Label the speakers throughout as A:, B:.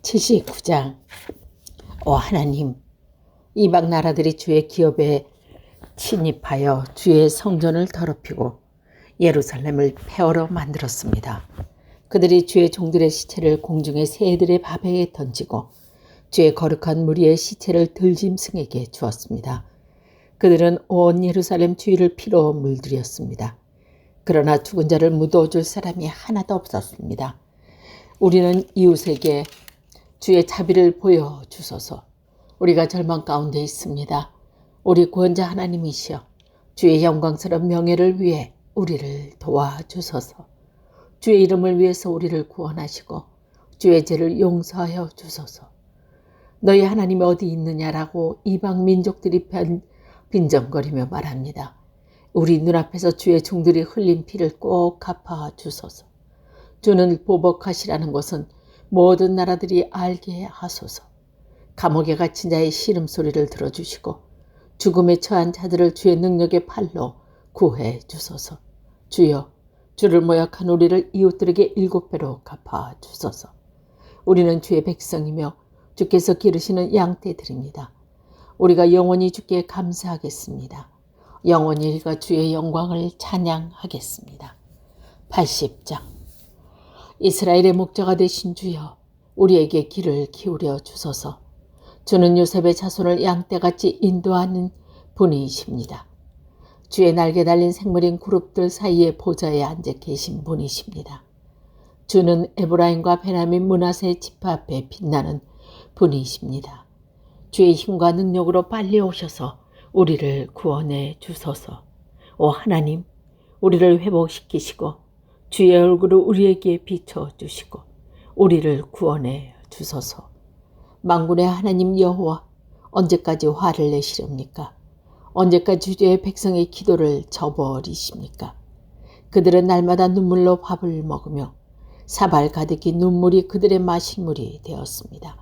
A: 79장. 오 하나님, 이방 나라들이 주의 기업에 침입하여 주의 성전을 더럽히고 예루살렘을 폐허로 만들었습니다. 그들이 주의 종들의 시체를 공중의 새들의 밥에 던지고 주의 거룩한 무리의 시체를 들짐승에게 주었습니다. 그들은 온 예루살렘 주위를 피로 물들였습니다. 그러나 죽은 자를 묻어줄 사람이 하나도 없었습니다. 우리는 이웃에게 주의 자비를 보여주소서. 우리가 절망 가운데 있습니다. 우리 구원자 하나님이시여, 주의 영광스러운 명예를 위해 우리를 도와주소서. 주의 이름을 위해서 우리를 구원하시고 주의 죄를 용서하여 주소서. 너희 하나님이 어디 있느냐라고 이방 민족들이 빈정거리며 말합니다. 우리 눈앞에서 주의 종들이 흘린 피를 꼭 갚아주소서. 주는 보복하시라는 것은 모든 나라들이 알게 하소서. 감옥에 갇힌 자의 신음소리를 들어주시고 죽음에 처한 자들을 주의 능력의 팔로 구해 주소서. 주여, 주를 모욕한 우리를 이웃들에게 7배로 갚아 주소서. 우리는 주의 백성이며 주께서 기르시는 양떼들입니다. 우리가 영원히 주께 감사하겠습니다. 영원히 우리가 주의 영광을 찬양하겠습니다. 80장. 이스라엘의 목자가 되신 주여, 우리에게 귀를 기울여 주소서. 주는 요셉의 자손을 양떼같이 인도하는 분이십니다. 주의 날개 달린 생물인 그룹들 사이에 보좌에 앉아 계신 분이십니다. 주는 에브라임과 베냐민 므낫세 지파 앞에 빛나는 분이십니다. 주의 힘과 능력으로 빨리 오셔서 우리를 구원해 주소서. 오 하나님, 우리를 회복시키시고 주의 얼굴을 우리에게 비춰주시고 우리를 구원해 주소서. 만군의 하나님 여호와, 언제까지 화를 내시렵니까? 언제까지 주의 백성의 기도를 저버리십니까? 그들은 날마다 눈물로 밥을 먹으며 사발 가득히 눈물이 그들의 마실물이 되었습니다.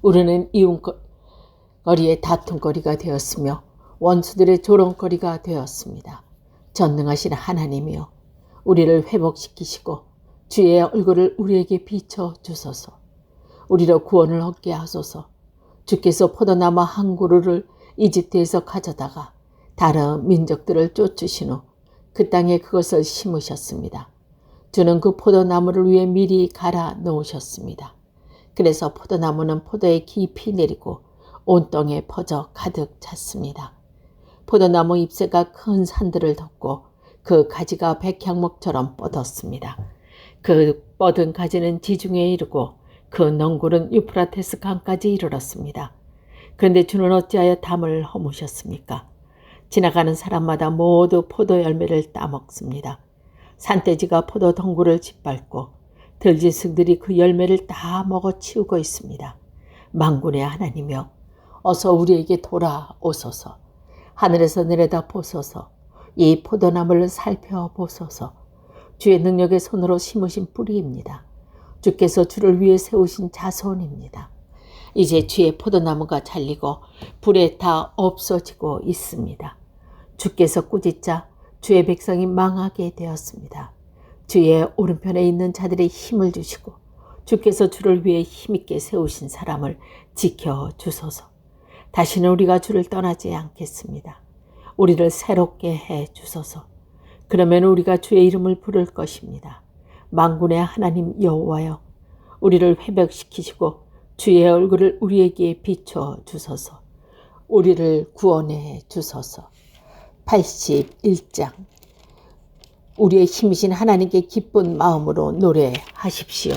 A: 우리는 이웃거리의 다툼거리가 되었으며 원수들의 조롱거리가 되었습니다. 전능하신 하나님이여, 우리를 회복시키시고 주의 얼굴을 우리에게 비춰주소서. 우리로 구원을 얻게 하소서. 주께서 포도나무 한 그루를 이집트에서 가져다가 다른 민족들을 쫓으신 후 그 땅에 그것을 심으셨습니다. 주는 그 포도나무를 위해 미리 갈아 놓으셨습니다. 그래서 포도나무는 포도에 깊이 내리고 온 땅에 퍼져 가득 찼습니다. 포도나무 잎새가 큰 산들을 덮고 그 가지가 백향목처럼 뻗었습니다. 그 뻗은 가지는 지중해에 이르고 그 넝굴은 유프라테스 강까지 이르렀습니다. 그런데 주는 어찌하여 담을 허무셨습니까? 지나가는 사람마다 모두 포도 열매를 따먹습니다. 산돼지가 포도 덩굴을 짓밟고 들짐승들이 그 열매를 다 먹어치우고 있습니다. 만군의 하나님이여, 어서 우리에게 돌아오소서. 하늘에서 내려다 보소서. 이 포도나무를 살펴보소서. 주의 능력의 손으로 심으신 뿌리입니다. 주께서 주를 위해 세우신 자손입니다. 이제 주의 포도나무가 잘리고 불에 다 없어지고 있습니다. 주께서 꾸짖자 주의 백성이 망하게 되었습니다. 주의 오른편에 있는 자들의 힘을 주시고 주께서 주를 위해 힘있게 세우신 사람을 지켜주소서. 다시는 우리가 주를 떠나지 않겠습니다. 우리를 새롭게 해 주소서. 그러면 우리가 주의 이름을 부를 것입니다. 만군의 하나님 여호와여, 우리를 회복시키시고 주의 얼굴을 우리에게 비춰 주소서. 우리를 구원해 주소서. 81장. 우리의 힘이신 하나님께 기쁜 마음으로 노래하십시오.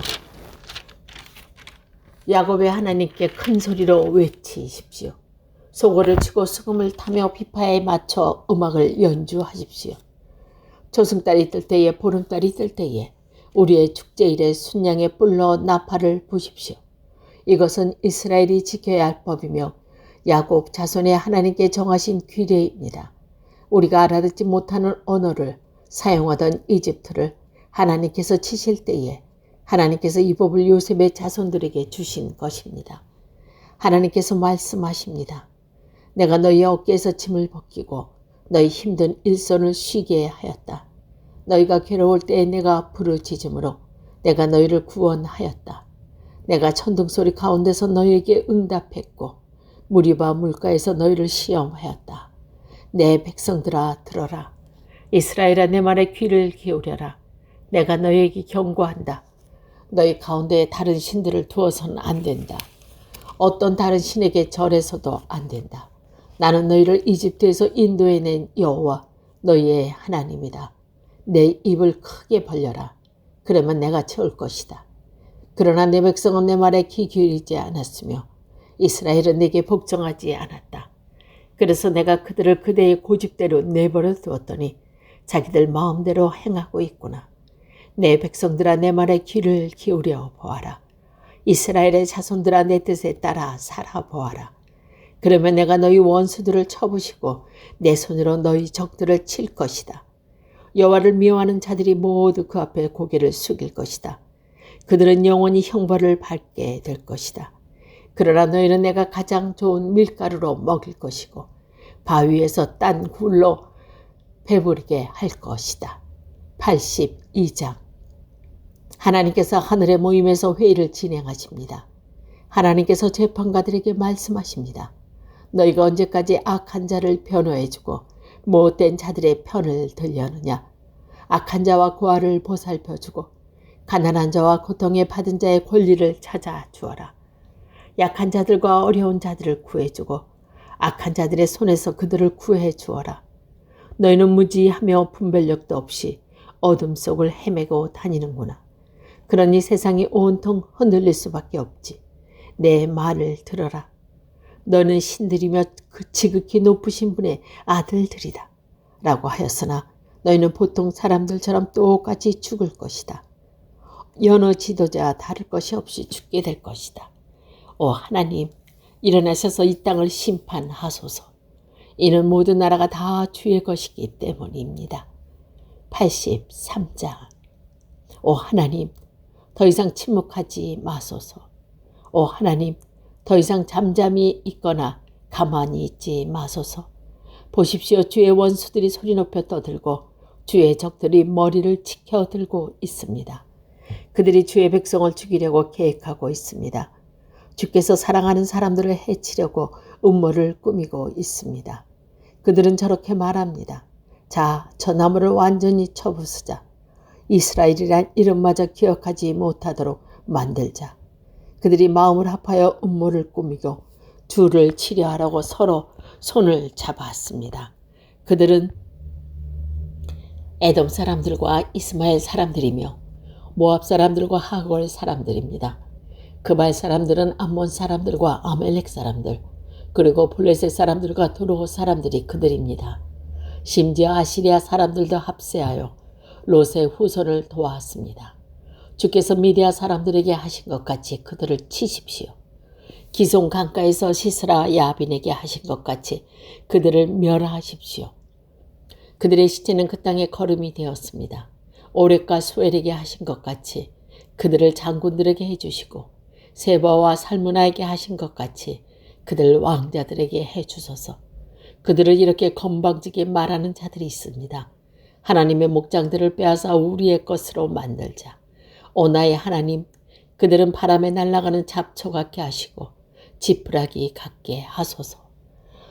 A: 야곱의 하나님께 큰 소리로 외치십시오. 소고를 치고 수금을 타며 비파에 맞춰 음악을 연주하십시오. 조승달이 뜰 때에, 보름달이 뜰 때에 우리의 축제일에 순양의 뿔로 나팔을 부십시오. 이것은 이스라엘이 지켜야 할 법이며 야곱 자손의 하나님께 정하신 규례입니다. 우리가 알아듣지 못하는 언어를 사용하던 이집트를 하나님께서 치실 때에 하나님께서 이 법을 요셉의 자손들에게 주신 것입니다. 하나님께서 말씀하십니다. 내가 너희 어깨에서 짐을 벗기고 너희 힘든 일손을 쉬게 하였다. 너희가 괴로울 때에 내가 부르짖음으로 내가 너희를 구원하였다. 내가 천둥소리 가운데서 너희에게 응답했고 무리바 물가에서 너희를 시험하였다. 내 백성들아 들어라. 이스라엘아 내 말에 귀를 기울여라. 내가 너희에게 경고한다. 너희 가운데에 다른 신들을 두어서는 안 된다. 어떤 다른 신에게 절해서도 안 된다. 나는 너희를 이집트에서 인도해낸 여호와 너희의 하나님이다. 내 입을 크게 벌려라. 그러면 내가 채울 것이다. 그러나 내 백성은 내 말에 귀 기울이지 않았으며 이스라엘은 내게 복종하지 않았다. 그래서 내가 그들을 그대의 고집대로 내버려 두었더니 자기들 마음대로 행하고 있구나. 내 백성들아 내 말에 귀를 기울여 보아라. 이스라엘의 자손들아 내 뜻에 따라 살아보아라. 그러면 내가 너희 원수들을 쳐부시고 내 손으로 너희 적들을 칠 것이다. 여호와를 미워하는 자들이 모두 그 앞에 고개를 숙일 것이다. 그들은 영원히 형벌을 받게 될 것이다. 그러나 너희는 내가 가장 좋은 밀가루로 먹일 것이고 바위에서 딴 굴로 배부르게 할 것이다. 82장. 하나님께서 하늘의 모임에서 회의를 진행하십니다. 하나님께서 재판가들에게 말씀하십니다. 너희가 언제까지 악한 자를 변호해주고 못된 자들의 편을 들려느냐. 악한 자와 고아를 보살펴주고 가난한 자와 고통에 받은 자의 권리를 찾아 주어라. 약한 자들과 어려운 자들을 구해주고 악한 자들의 손에서 그들을 구해 주어라. 너희는 무지하며 분별력도 없이 어둠 속을 헤매고 다니는구나. 그러니 세상이 온통 흔들릴 수밖에 없지. 내 말을 들어라. 너는 신들이며 그 지극히 높으신 분의 아들들이다. 라고 하였으나 너희는 보통 사람들처럼 똑같이 죽을 것이다. 여느 지도자 다를 것이 없이 죽게 될 것이다. 오 하나님, 일어나셔서 이 땅을 심판하소서. 이는 모든 나라가 다 주의 것이기 때문입니다. 83장. 오 하나님, 더 이상 침묵하지 마소서. 오 하나님, 더 이상 잠잠히 있거나 가만히 있지 마소서. 보십시오, 주의 원수들이 소리 높여 떠들고 주의 적들이 머리를 치켜들고 있습니다. 그들이 주의 백성을 죽이려고 계획하고 있습니다. 주께서 사랑하는 사람들을 해치려고 음모를 꾸미고 있습니다. 그들은 저렇게 말합니다. 자, 저 나무를 완전히 쳐부수자. 이스라엘이란 이름마저 기억하지 못하도록 만들자. 그들이 마음을 합하여 음모를 꾸미고 주를 치려하라고 서로 손을 잡았습니다. 그들은 에돔 사람들과 이스마엘 사람들이며 모압 사람들과 하골 사람들입니다. 그발 사람들은 암몬 사람들과 아멜렉 사람들, 그리고 블레셋 사람들과 도로 사람들이 그들입니다. 심지어 아시리아 사람들도 합세하여 롯의 후손을 도왔습니다. 주께서 미디아 사람들에게 하신 것 같이 그들을 치십시오. 기손 강가에서 시스라 야빈에게 하신 것 같이 그들을 멸하십시오. 그들의 시체는 그 땅에 거름이 되었습니다. 오렉과 수엘에게 하신 것 같이 그들을 장군들에게 해주시고 세바와 살무나에게 하신 것 같이 그들 왕자들에게 해주소서. 그들을 이렇게 건방지게 말하는 자들이 있습니다. 하나님의 목장들을 빼앗아 우리의 것으로 만들자. 오 나의 하나님, 그들은 바람에 날아가는 잡초 같게 하시고 지푸라기 같게 하소서.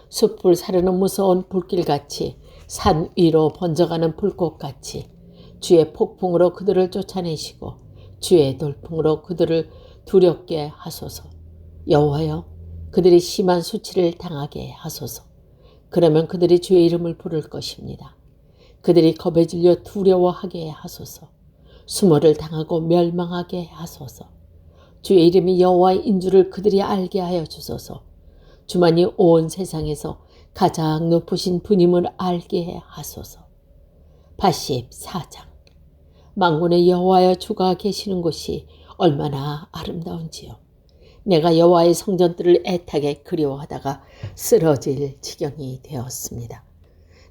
A: 숲을 사르는 무서운 불길같이 산 위로 번져가는 불꽃같이 주의 폭풍으로 그들을 쫓아내시고 주의 돌풍으로 그들을 두렵게 하소서. 여호와여, 그들이 심한 수치를 당하게 하소서. 그러면 그들이 주의 이름을 부를 것입니다. 그들이 겁에 질려 두려워하게 하소서. 수모를 당하고 멸망하게 하소서. 주의 이름이 여호와인 줄을 그들이 알게 하여 주소서. 주만이 온 세상에서 가장 높으신 분임을 알게 하소서. 84장. 만군의 여호와여, 주가 계시는 곳이 얼마나 아름다운지요. 내가 여호와의 성전들을 애타게 그리워하다가 쓰러질 지경이 되었습니다.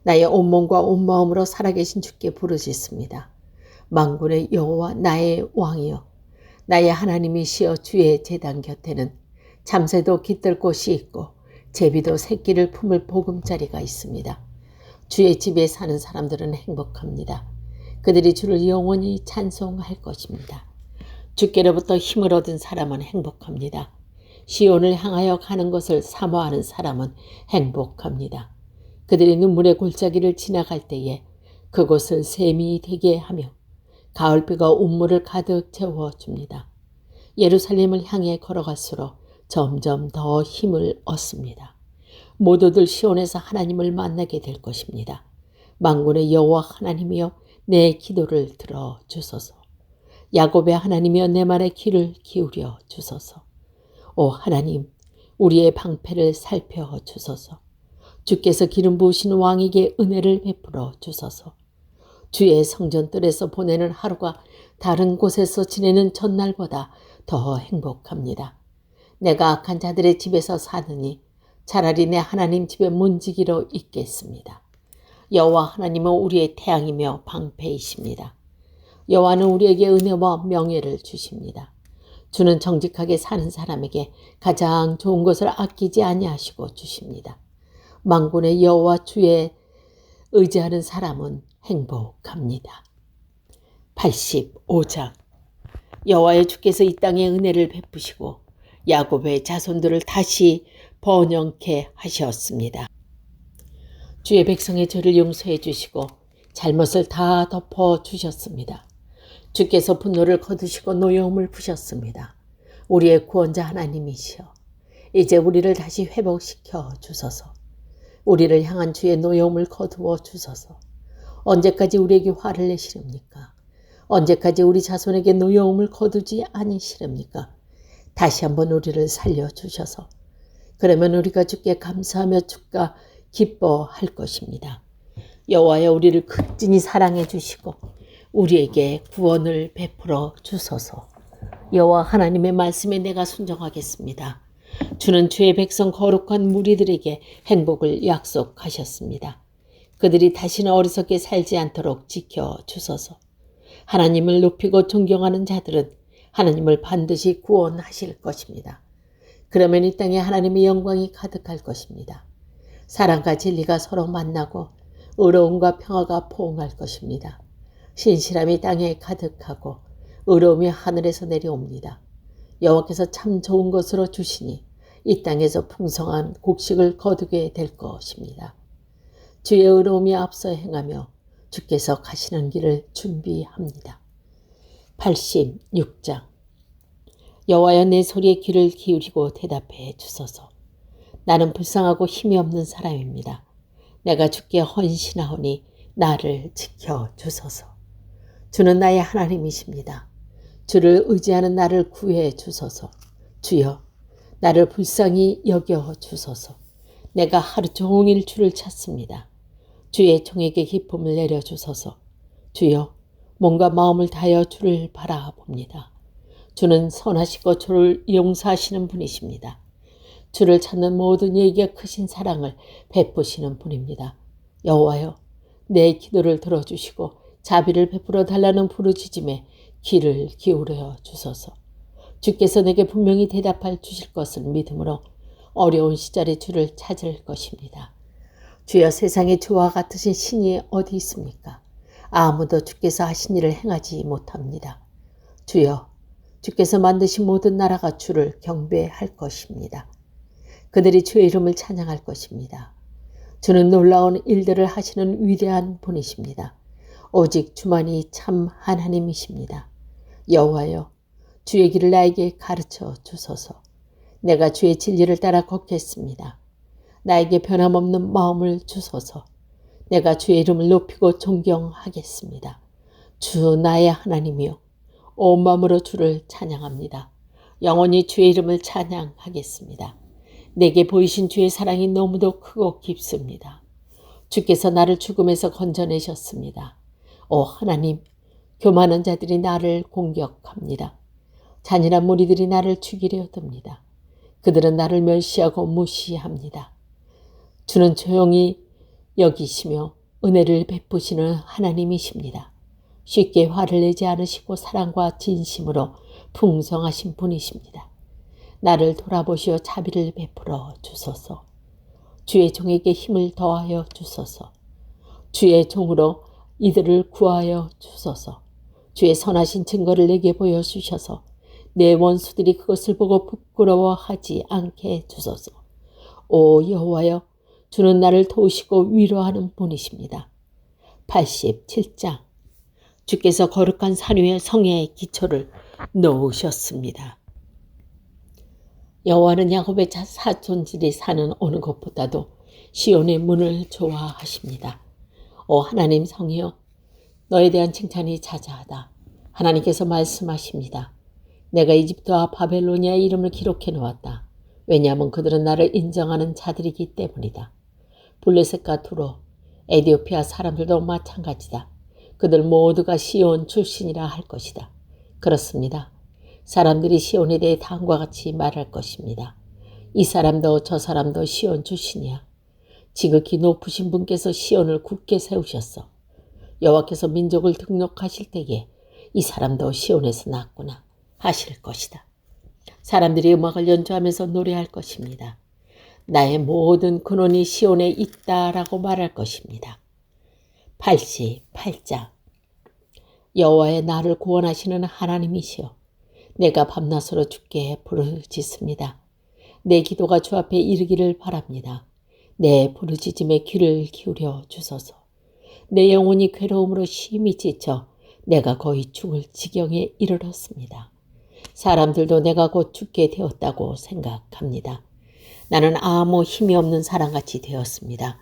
A: 나의 온몸과 온 마음으로 살아계신 주께 부르짖습니다. 만군의 여호와 나의 왕이여, 나의 하나님이시여, 주의 제단 곁에는 잠새도 깃들 곳이 있고 제비도 새끼를 품을 보금자리가 있습니다. 주의 집에 사는 사람들은 행복합니다. 그들이 주를 영원히 찬송할 것입니다. 주께로부터 힘을 얻은 사람은 행복합니다. 시온을 향하여 가는 것을 사모하는 사람은 행복합니다. 그들이 눈물의 골짜기를 지나갈 때에 그곳을 샘이 되게 하며 가을비가 운물을 가득 채워줍니다. 예루살렘을 향해 걸어갈수록 점점 더 힘을 얻습니다. 모두들 시온에서 하나님을 만나게 될 것입니다. 만군의 여호와 하나님이여 내 기도를 들어주소서. 야곱의 하나님이여 내 말에 귀를 기울여 주소서. 오 하나님, 우리의 방패를 살펴주소서. 주께서 기름 부으신 왕에게 은혜를 베풀어 주소서. 주의 성전뜰에서 보내는 하루가 다른 곳에서 지내는 전날보다 더 행복합니다. 내가 악한 자들의 집에서 사느니 차라리 내 하나님 집에 문지기로 있겠습니다. 여호와 하나님은 우리의 태양이며 방패이십니다. 여호와는 우리에게 은혜와 명예를 주십니다. 주는 정직하게 사는 사람에게 가장 좋은 것을 아끼지 아니하시고 주십니다. 만군의 여호와 주에 의지하는 사람은 행복합니다. 85장. 여호와의 주께서 이 땅에 은혜를 베푸시고 야곱의 자손들을 다시 번영케 하셨습니다. 주의 백성의 죄를 용서해 주시고 잘못을 다 덮어 주셨습니다. 주께서 분노를 거두시고 노여움을 푸셨습니다. 우리의 구원자 하나님이시여, 이제 우리를 다시 회복시켜 주소서. 우리를 향한 주의 노여움을 거두어 주소서. 언제까지 우리에게 화를 내시렵니까? 언제까지 우리 자손에게 노여움을 거두지 아니시렵니까? 다시 한번 우리를 살려주셔서 그러면 우리가 주께 감사하며 주가 기뻐할 것입니다. 여호와여, 우리를 극진히 사랑해 주시고 우리에게 구원을 베풀어 주소서. 여호와 하나님의 말씀에 내가 순종하겠습니다. 주는 주의 백성 거룩한 무리들에게 행복을 약속하셨습니다. 그들이 다시는 어리석게 살지 않도록 지켜주소서. 하나님을 높이고 존경하는 자들은 하나님을 반드시 구원하실 것입니다. 그러면 이 땅에 하나님의 영광이 가득할 것입니다. 사랑과 진리가 서로 만나고 의로움과 평화가 포옹할 것입니다. 신실함이 땅에 가득하고 의로움이 하늘에서 내려옵니다. 여호와께서 참 좋은 것으로 주시니 이 땅에서 풍성한 곡식을 거두게 될 것입니다. 주의 의로움이 앞서 행하며 주께서 가시는 길을 준비합니다. 86장. 여호와여, 내 소리에 귀를 기울이고 대답해 주소서. 나는 불쌍하고 힘이 없는 사람입니다. 내가 주께 헌신하오니 나를 지켜주소서. 주는 나의 하나님이십니다. 주를 의지하는 나를 구해 주소서. 주여, 나를 불쌍히 여겨 주소서. 내가 하루 종일 주를 찾습니다. 주의 종에게 기쁨을 내려주소서. 주여, 몸과 마음을 다하여 주를 바라봅니다. 주는 선하시고 저를 용서하시는 분이십니다. 주를 찾는 모든 이에게 크신 사랑을 베푸시는 분입니다. 여호와여, 내 기도를 들어주시고 자비를 베풀어 달라는 부르짖음에 귀를 기울여 주소서. 주께서 내게 분명히 대답할 주실 것을 믿음으로 어려운 시절에 주를 찾을 것입니다. 주여, 세상에 주와 같으신 신이 어디 있습니까? 아무도 주께서 하신 일을 행하지 못합니다. 주여, 주께서 만드신 모든 나라가 주를 경배할 것입니다. 그들이 주의 이름을 찬양할 것입니다. 주는 놀라운 일들을 하시는 위대한 분이십니다. 오직 주만이 참 하나님이십니다. 여호와여, 주의 길을 나에게 가르쳐 주소서. 내가 주의 진리를 따라 걷겠습니다. 나에게 변함없는 마음을 주소서. 내가 주의 이름을 높이고 존경하겠습니다. 주 나의 하나님이여, 온 마음으로 주를 찬양합니다. 영원히 주의 이름을 찬양하겠습니다. 내게 보이신 주의 사랑이 너무도 크고 깊습니다. 주께서 나를 죽음에서 건져내셨습니다. 오 하나님, 교만한 자들이 나를 공격합니다. 잔인한 무리들이 나를 죽이려 듭니다. 그들은 나를 멸시하고 무시합니다. 주는 조용히 여기시며 은혜를 베푸시는 하나님이십니다. 쉽게 화를 내지 않으시고 사랑과 진심으로 풍성하신 분이십니다. 나를 돌아보시어 자비를 베풀어 주소서. 주의 종에게 힘을 더하여 주소서. 주의 종으로 이들을 구하여 주소서. 주의 선하신 증거를 내게 보여주셔서 내 원수들이 그것을 보고 부끄러워하지 않게 해주소서. 오 여호와여, 주는 나를 도우시고 위로하는 분이십니다. 87장. 주께서 거룩한 산 위에 성의 기초를 놓으셨습니다. 여호와는 야곱의 사촌들이 사는 어느 곳보다도 시온의 문을 좋아하십니다. 오 하나님 성이여, 너에 대한 칭찬이 자자하다. 하나님께서 말씀하십니다. 내가 이집트와 바벨로니아의 이름을 기록해 놓았다. 왜냐하면 그들은 나를 인정하는 자들이기 때문이다. 블레셋과 두로, 에디오피아 사람들도 마찬가지다. 그들 모두가 시온 출신이라 할 것이다. 그렇습니다. 사람들이 시온에 대해 다음과 같이 말할 것입니다. 이 사람도 저 사람도 시온 출신이야. 지극히 높으신 분께서 시온을 굳게 세우셨어. 여호와께서 민족을 등록하실 때에 이 사람도 시온에서 났구나 하실 것이다. 사람들이 음악을 연주하면서 노래할 것입니다. 나의 모든 근원이 시온에 있다라고 말할 것입니다. 88장. 여호와의 나를 구원하시는 하나님이시여, 내가 밤낮으로 주께 부르짖습니다. 내 기도가 주 앞에 이르기를 바랍니다. 내 부르짖음에 귀를 기울여 주소서. 내 영혼이 괴로움으로 심히 지쳐 내가 거의 죽을 지경에 이르렀습니다. 사람들도 내가 곧 죽게 되었다고 생각합니다. 나는 아무 힘이 없는 사람같이 되었습니다.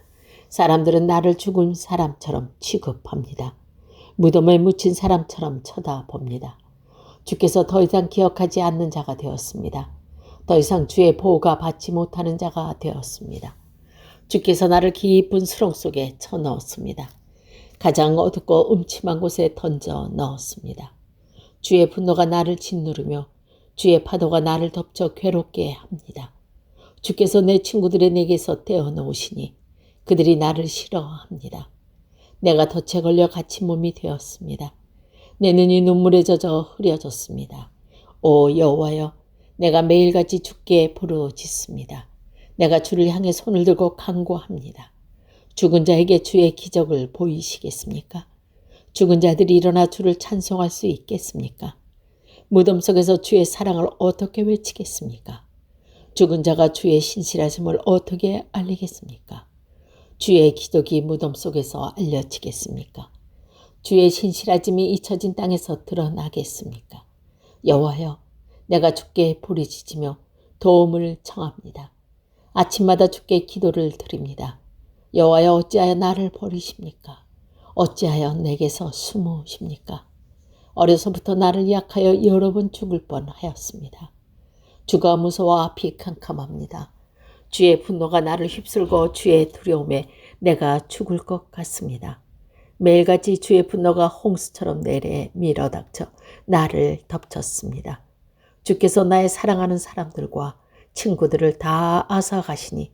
A: 사람들은 나를 죽은 사람처럼 취급합니다. 무덤에 묻힌 사람처럼 쳐다봅니다. 주께서 더 이상 기억하지 않는 자가 되었습니다. 더 이상 주의 보호가 받지 못하는 자가 되었습니다. 주께서 나를 깊은 수렁 속에 쳐넣었습니다. 가장 어둡고 음침한 곳에 던져 넣었습니다. 주의 분노가 나를 짓누르며 주의 파도가 나를 덮쳐 괴롭게 합니다. 주께서 내 친구들의 내게서 떼어놓으시니 그들이 나를 싫어합니다. 내가 덫에 걸려 갇힌 몸이 되었습니다. 내 눈이 눈물에 젖어 흐려졌습니다. 오 여호와여, 내가 매일같이 주께 부르짖습니다. 내가 주를 향해 손을 들고 간구합니다. 죽은 자에게 주의 기적을 보이시겠습니까? 죽은 자들이 일어나 주를 찬송할 수 있겠습니까? 무덤 속에서 주의 사랑을 어떻게 외치겠습니까? 죽은 자가 주의 신실하심을 어떻게 알리겠습니까? 주의 기적이 무덤 속에서 알려지겠습니까? 주의 신실하심이 잊혀진 땅에서 드러나겠습니까? 여호와여, 내가 주께 부르짖으며 도움을 청합니다. 아침마다 주께 기도를 드립니다. 여호와여, 어찌하여 나를 버리십니까? 어찌하여 내게서 숨으십니까? 어려서부터 나를 약하여 여러 번 죽을 뻔하였습니다. 주가 무서워 앞이 캄캄합니다. 주의 분노가 나를 휩쓸고 주의 두려움에 내가 죽을 것 같습니다. 매일같이 주의 분노가 홍수처럼 내래 밀어닥쳐 나를 덮쳤습니다. 주께서 나의 사랑하는 사람들과 친구들을 다 앗아가시니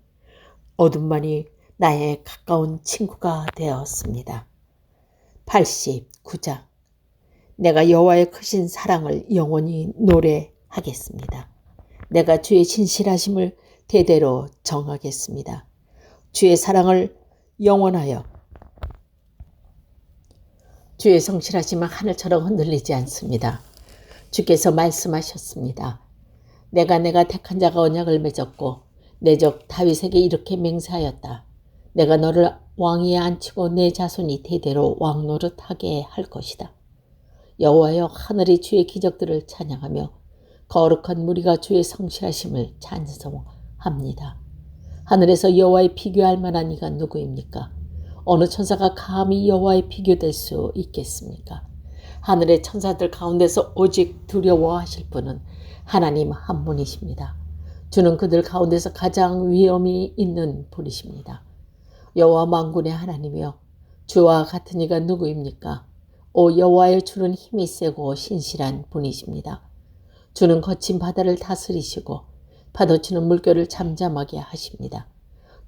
A: 어둠만이 나의 가까운 친구가 되었습니다. 89장. 내가 여호와의 크신 사랑을 영원히 노래하겠습니다. 내가 주의 신실하심을 대대로 정하겠습니다. 주의 사랑을 영원하여 주의 성실하심은 하늘처럼 흔들리지 않습니다. 주께서 말씀하셨습니다. 내가 택한 자가 언약을 맺었고 내 적 다윗에게 이렇게 맹세하였다. 내가 너를 왕위에 앉히고 내 자손이 대대로 왕노릇하게 할 것이다. 여호와여, 하늘이 주의 기적들을 찬양하며 거룩한 무리가 주의 성실하심을 찬송합니다. 하늘에서 여호와의 비교할 만한 이가 누구입니까? 어느 천사가 감히 여호와의 비교될 수 있겠습니까? 하늘의 천사들 가운데서 오직 두려워하실 분은 하나님 한 분이십니다. 주는 그들 가운데서 가장 위엄이 있는 분이십니다. 여호와 만군의 하나님이여, 주와 같은 이가 누구입니까? 오 여호와여, 주는 힘이 세고 신실한 분이십니다. 주는 거친 바다를 다스리시고 파도치는 물결을 잠잠하게 하십니다.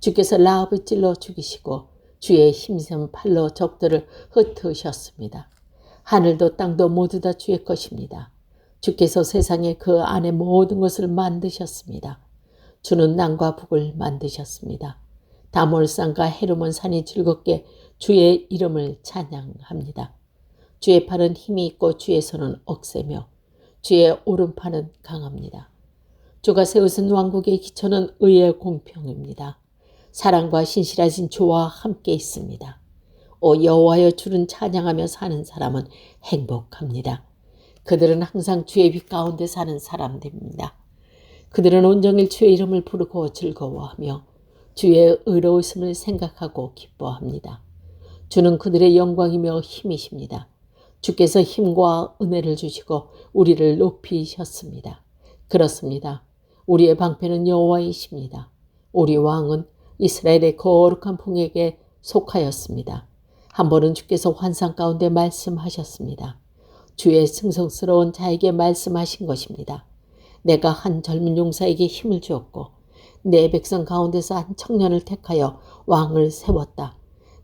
A: 주께서 라합을 찔러 죽이시고 주의 힘센 팔로 적들을 흩으셨습니다. 하늘도 땅도 모두 다 주의 것입니다. 주께서 세상에 그 안에 모든 것을 만드셨습니다. 주는 남과 북을 만드셨습니다. 다몰산과 헤르몬 산이 즐겁게 주의 이름을 찬양합니다. 주의 팔은 힘이 있고 주의 손은 억세며 주의 오른팔은 강합니다. 주가 세우신 왕국의 기초는 의의 공평입니다. 사랑과 신실하신 주와 함께 있습니다. 오 여호와여, 주를 찬양하며 사는 사람은 행복합니다. 그들은 항상 주의 빛 가운데 사는 사람들입니다. 그들은 온종일 주의 이름을 부르고 즐거워하며 주의 의로우심을 생각하고 기뻐합니다. 주는 그들의 영광이며 힘이십니다. 주께서 힘과 은혜를 주시고 우리를 높이셨습니다. 그렇습니다. 우리의 방패는 여호와이십니다. 우리 왕은 이스라엘의 거룩한 풍에게 속하였습니다. 한 번은 주께서 환상 가운데 말씀하셨습니다. 주의 승성스러운 자에게 말씀하신 것입니다. 내가 한 젊은 용사에게 힘을 주었고 내 백성 가운데서 한 청년을 택하여 왕을 세웠다.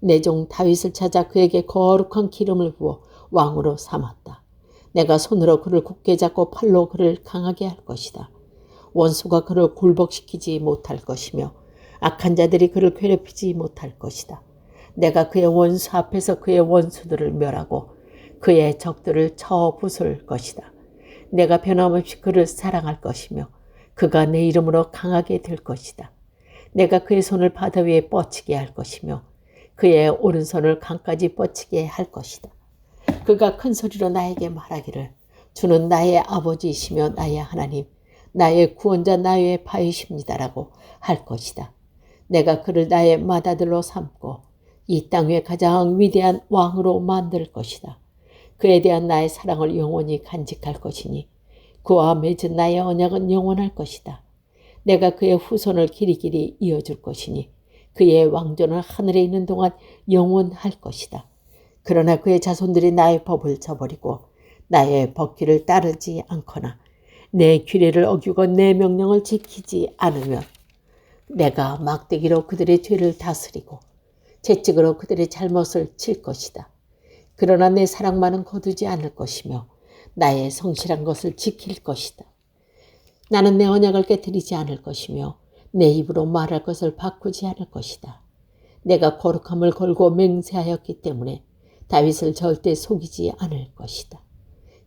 A: 내 종 다윗을 찾아 그에게 거룩한 기름을 부어 왕으로 삼았다. 내가 손으로 그를 굳게 잡고 팔로 그를 강하게 할 것이다. 원수가 그를 굴복시키지 못할 것이며 악한 자들이 그를 괴롭히지 못할 것이다. 내가 그의 원수 앞에서 그의 원수들을 멸하고 그의 적들을 쳐 부술 것이다. 내가 변함없이 그를 사랑할 것이며 그가 내 이름으로 강하게 될 것이다. 내가 그의 손을 바다 위에 뻗치게 할 것이며 그의 오른손을 강까지 뻗치게 할 것이다. 그가 큰 소리로 나에게 말하기를 주는 나의 아버지이시며 나의 하나님, 나의 구원자, 나의 바위십니다라고 할 것이다. 내가 그를 나의 맏아들로 삼고 이 땅 위에 가장 위대한 왕으로 만들 것이다. 그에 대한 나의 사랑을 영원히 간직할 것이니 그와 맺은 나의 언약은 영원할 것이다. 내가 그의 후손을 길이길이 이어줄 것이니 그의 왕조는 하늘에 있는 동안 영원할 것이다. 그러나 그의 자손들이 나의 법을 저버리고 나의 법규를 따르지 않거나 내 규례를 어기고 내 명령을 지키지 않으면 내가 막대기로 그들의 죄를 다스리고 채찍으로 그들의 잘못을 칠 것이다. 그러나 내 사랑만은 거두지 않을 것이며 나의 성실한 것을 지킬 것이다. 나는 내 언약을 깨뜨리지 않을 것이며 내 입으로 말할 것을 바꾸지 않을 것이다. 내가 거룩함을 걸고 맹세하였기 때문에 다윗을 절대 속이지 않을 것이다.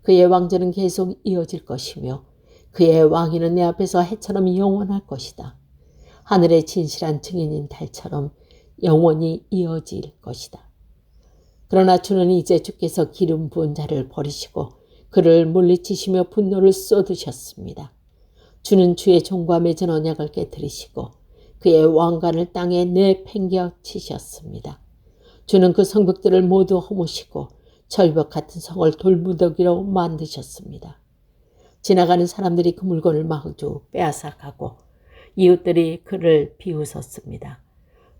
A: 그의 왕조는 계속 이어질 것이며 그의 왕위는 내 앞에서 해처럼 영원할 것이다. 하늘의 진실한 증인인 달처럼 영원히 이어질 것이다. 그러나 주는 이제 주께서 기름 부은 자를 버리시고 그를 물리치시며 분노를 쏟으셨습니다. 주는 주의 종과 맺은 언약을 깨뜨리시고 그의 왕관을 땅에 내팽겨 치셨습니다. 주는 그 성벽들을 모두 허무시고 절벽 같은 성을 돌무더기로 만드셨습니다. 지나가는 사람들이 그 물건을 마주 빼앗아가고 이웃들이 그를 비웃었습니다.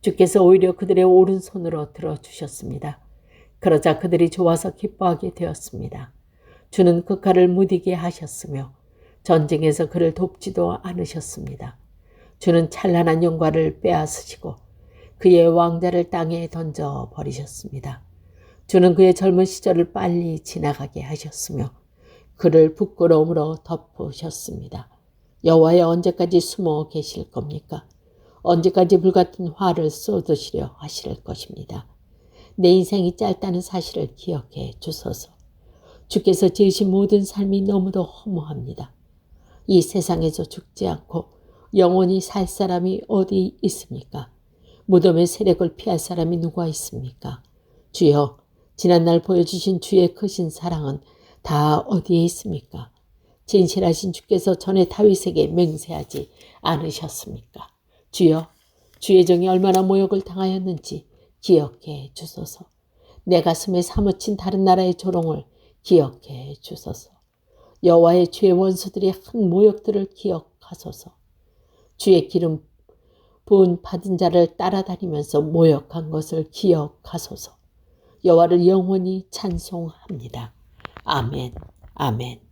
A: 주께서 오히려 그들의 오른손으로 들어주셨습니다. 그러자 그들이 좋아서 기뻐하게 되었습니다. 주는 그 칼을 무디게 하셨으며 전쟁에서 그를 돕지도 않으셨습니다. 주는 찬란한 영광을 빼앗으시고 그의 왕자를 땅에 던져버리셨습니다. 주는 그의 젊은 시절을 빨리 지나가게 하셨으며 그를 부끄러움으로 덮으셨습니다. 여호와여, 언제까지 숨어 계실 겁니까? 언제까지 불같은 화를 쏟으시려 하실 것입니다. 내 인생이 짧다는 사실을 기억해 주소서. 주께서 지으신 모든 삶이 너무도 허무합니다. 이 세상에서 죽지 않고 영원히 살 사람이 어디 있습니까? 무덤의 세력을 피할 사람이 누가 있습니까? 주여, 지난날 보여주신 주의 크신 사랑은 다 어디에 있습니까? 진실하신 주께서 전에 다윗에게 맹세하지 않으셨습니까? 주여, 주의 종이 얼마나 모욕을 당하였는지 기억해 주소서. 내 가슴에 사무친 다른 나라의 조롱을 기억해 주소서. 여호와의 주의 원수들이 한 모욕들을 기억하소서. 주의 기름 부은 받은 자를 따라다니면서 모욕한 것을 기억하소서. 여호와를 영원히 찬송합니다. 아멘. 아멘.